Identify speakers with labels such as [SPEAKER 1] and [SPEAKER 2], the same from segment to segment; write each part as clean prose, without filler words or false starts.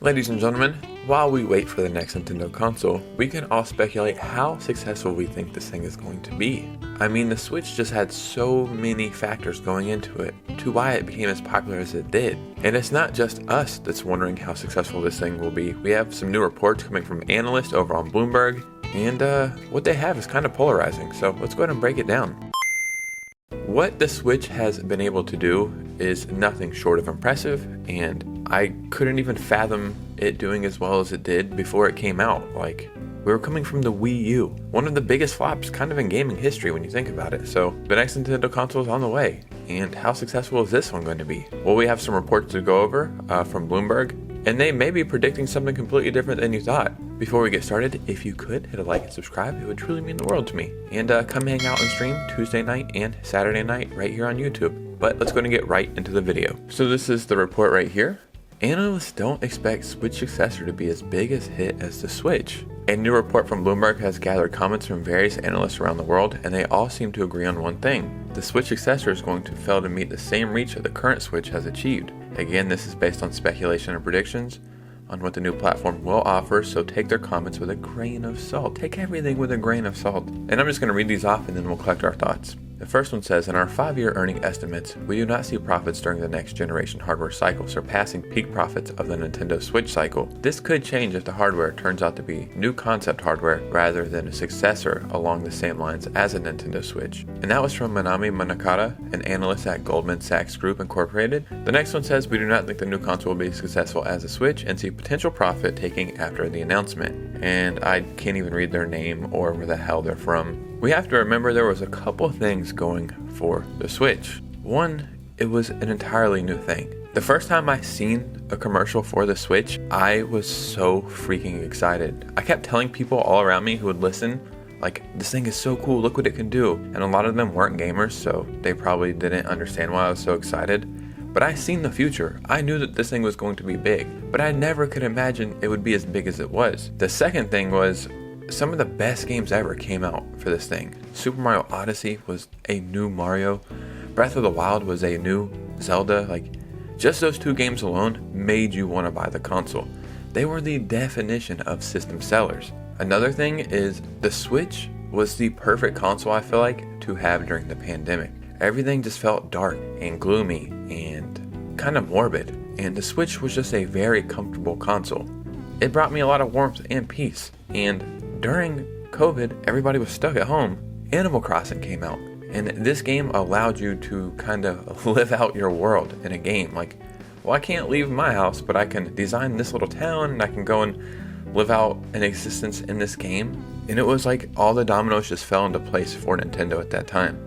[SPEAKER 1] Ladies and gentlemen, while we wait for the next Nintendo console, we can all speculate how successful we think this thing is going to be. I mean, the Switch just had so many factors going into it to why it became as popular as it did. And it's not just us that's wondering how successful this thing will be. We have some new reports coming from Analyst over on Bloomberg, and what they have is kind of polarizing, so let's go ahead and break it down. What the Switch has been able to do is nothing short of impressive, and I couldn't even fathom it doing as well as it did before it came out. Like, we were coming from the Wii U, one of the biggest flops kind of in gaming history when you think about it. So the next Nintendo console is on the way, and how successful is this one going to be? Well, we have some reports to go over from Bloomberg, and they may be predicting something completely different than you thought. Before we get started, if you could hit a like and subscribe, it would truly mean the world to me. And come hang out and stream Tuesday night and Saturday night right here on YouTube. But let's go ahead and get right into the video. So this is the report right here. Analysts don't expect Switch successor to be as big a hit as the Switch. A new report from Bloomberg has gathered comments from various analysts around the world, and they all seem to agree on one thing. The Switch successor is going to fail to meet the same reach that the current Switch has achieved. Again, this is based on speculation and predictions on what the new platform will offer, so take their comments with a grain of salt. Take everything with a grain of salt. And I'm just going to read these off and then we'll collect our thoughts. The first one says, in our 5-year earning estimates, we do not see profits during the next generation hardware cycle surpassing peak profits of the Nintendo Switch cycle. This could change if the hardware turns out to be new concept hardware rather than a successor along the same lines as a Nintendo Switch. And that was from Manami Manakata, an analyst at Goldman Sachs Group Incorporated. The next one says, we do not think the new console will be successful as a Switch and see potential profit taking after the announcement. And I can't even read their name or where the hell they're from. We have to remember there was a couple things going for the Switch. One, it was an entirely new thing. The first time I seen a commercial for the Switch, I was so freaking excited. I kept telling people all around me who would listen, like, this thing is so cool, look what it can do. And a lot of them weren't gamers, so they probably didn't understand why I was so excited. But I seen the future. I knew that this thing was going to be big, but I never could imagine it would be as big as it was. The second thing was, some of the best games ever came out for this thing. Super Mario Odyssey was a new Mario. Breath of the Wild was a new Zelda. Like, just those two games alone made you want to buy the console. They were the definition of system sellers. Another thing is the Switch was the perfect console, I feel like, to have during the pandemic. Everything just felt dark and gloomy and kind of morbid. And the Switch was just a very comfortable console. It brought me a lot of warmth and peace. And during COVID, everybody was stuck at home. Animal Crossing came out, and this game allowed you to kind of live out your world in a game. Like, well, I can't leave my house, but I can design this little town, and I can go and live out an existence in this game. And it was like all the dominoes just fell into place for Nintendo at that time.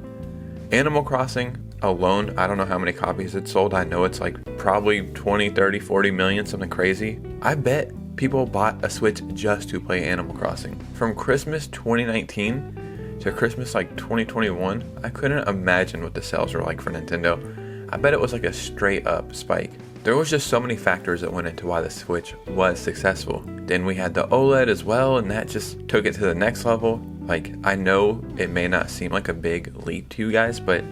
[SPEAKER 1] Animal Crossing alone, I don't know how many copies it sold. I know it's like probably 20, 30, 40 million, something crazy. I bet people bought a Switch just to play Animal Crossing. From Christmas 2019 to Christmas like 2021, I couldn't imagine what the sales were like for Nintendo. I bet it was like a straight up spike. There was just so many factors that went into why the Switch was successful. Then we had the Oled as well, and that just took it to the next level. Like, I know it may not seem like a big leap to you guys, but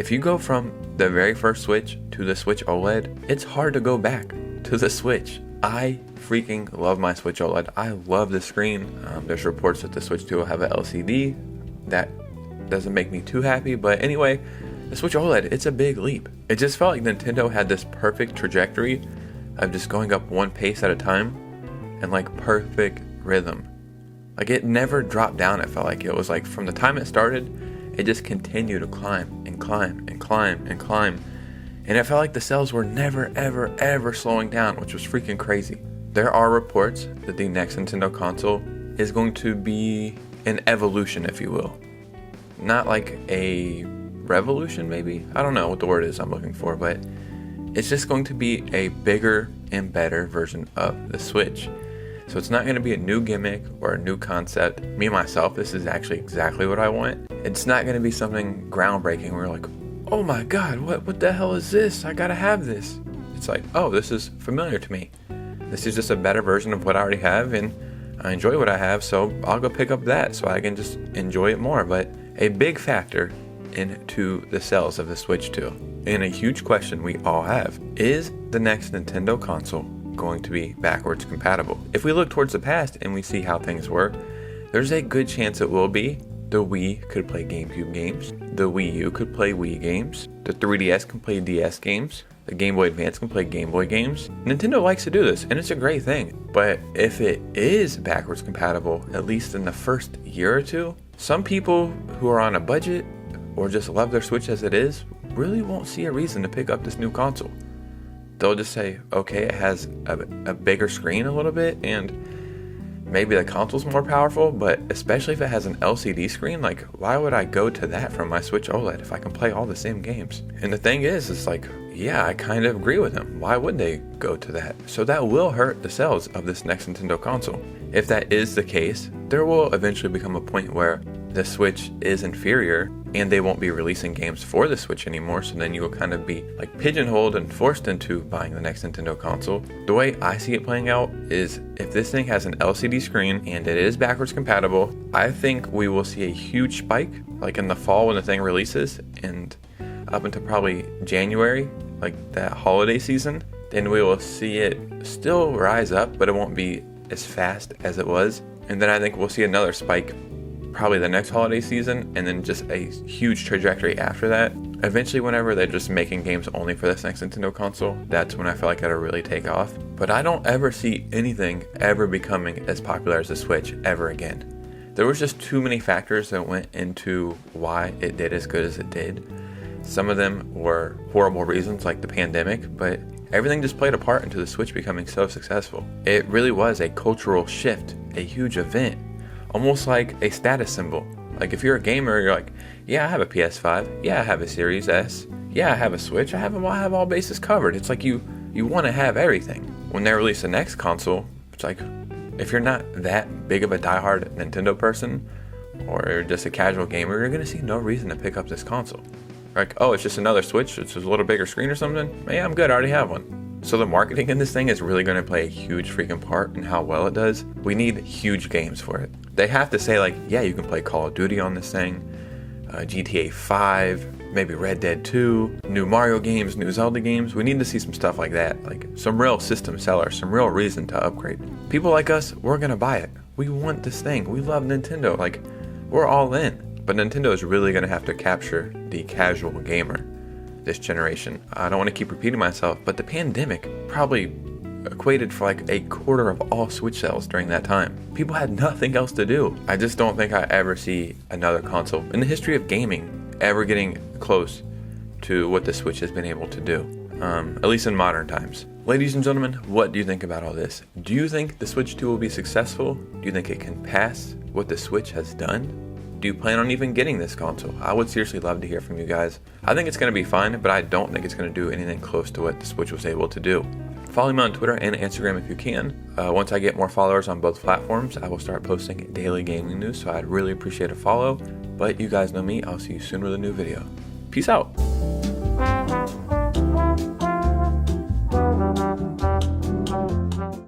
[SPEAKER 1] if you go from the very first Switch to the Switch OLED, it's hard to go back to the Switch. I freaking love my Switch OLED. I love the screen. There's reports that the Switch 2 will have an LCD. That doesn't make me too happy, but anyway, the Switch OLED, it's a big leap. It just felt like Nintendo had this perfect trajectory of just going up one pace at a time and like perfect rhythm. Like, it never dropped down. It felt like it was like from the time it started, it just continued to climb and climb and climb and climb. And it felt like the sales were never, ever, ever slowing down, which was freaking crazy. There are reports that the next Nintendo console is going to be an evolution, if you will. Not like a revolution, maybe? I don't know what the word is I'm looking for, but it's just going to be a bigger and better version of the Switch. So it's not going to be a new gimmick or a new concept. Me, myself, this is actually exactly what I want. It's not going to be something groundbreaking where you're like, oh my god, what the hell is this? I gotta have this. It's like, oh, this is familiar to me. This is just a better version of what I already have, and I enjoy what I have, so I'll go pick up that so I can just enjoy it more. But a big factor into the sales of the Switch 2, and a huge question we all have, is the next Nintendo console going to be backwards compatible. If we look towards the past and we see how things were, there's a good chance it will be. The Wii could play GameCube games. The Wii U could play Wii games. The 3DS can play DS games. The Game Boy Advance can play Game Boy games. Nintendo likes to do this, and it's a great thing. But if it is backwards compatible, at least in the first year or two, some people who are on a budget or just love their Switch as it is really won't see a reason to pick up this new console. They'll just say, okay, it has a bigger screen a little bit, and maybe the console's more powerful, but especially if it has an LCD screen, like, why would I go to that from my Switch OLED if I can play all the same games? And the thing is, it's like, yeah, I kind of agree with him. Why would they go to that? So that will hurt the sales of this next Nintendo console. If that is the case, there will eventually become a point where the Switch is inferior and they won't be releasing games for the Switch anymore, so then you will kind of be like pigeonholed and forced into buying the next Nintendo console. The way I see it playing out is if this thing has an LCD screen and it is backwards compatible, I think we will see a huge spike like in the fall when the thing releases, and up until probably January, like that holiday season, then we will see it still rise up, but it won't be as fast as it was. And then I think we'll see another spike probably the next holiday season, and then just a huge trajectory after that. Eventually, whenever they're just making games only for this next Nintendo console, that's when I feel like it'll really take off. But I don't ever see anything ever becoming as popular as the Switch ever again. There was just too many factors that went into why it did as good as it did. Some of them were horrible reasons like the pandemic, but everything just played a part into the Switch becoming so successful. It really was a cultural shift, a huge event, almost like a status symbol. Like if you're a gamer, you're like, yeah, I have a PS5, yeah, I have a Series S, yeah, I have a Switch, I have all bases covered. It's like you want to have everything. When they release the next console, it's like, if you're not that big of a diehard Nintendo person, or just a casual gamer, you're gonna see no reason to pick up this console. Like, oh, it's just another Switch, it's just a little bigger screen or something? Yeah, I'm good, I already have one. So the marketing in this thing is really going to play a huge freaking part in how well it does. We need huge games for it. They have to say like, yeah, you can play Call of Duty on this thing, GTA 5, maybe Red Dead 2, new Mario games, new Zelda games. We need to see some stuff like that, like some real system sellers, some real reason to upgrade. People like us, we're going to buy it. We want this thing. We love Nintendo. Like, we're all in. But Nintendo is really going to have to capture the casual gamer this generation. I don't want to keep repeating myself, but the pandemic probably equated for like a quarter of all Switch sales during that time. People had nothing else to do. I just don't think I ever see another console in the history of gaming ever getting close to what the Switch has been able to do, at least in modern times. Ladies and gentlemen, what do you think about all this? Do you think the Switch 2 will be successful? Do you think it can pass what the Switch has done? Do you plan on even getting this console? I would seriously love to hear from you guys. I think it's going to be fun, but I don't think it's going to do anything close to what the Switch was able to do. Follow me on Twitter and Instagram if you can. Once I get more followers on both platforms, I will start posting daily gaming news, so I'd really appreciate a follow. But you guys know me, I'll see you soon with a new video. Peace out.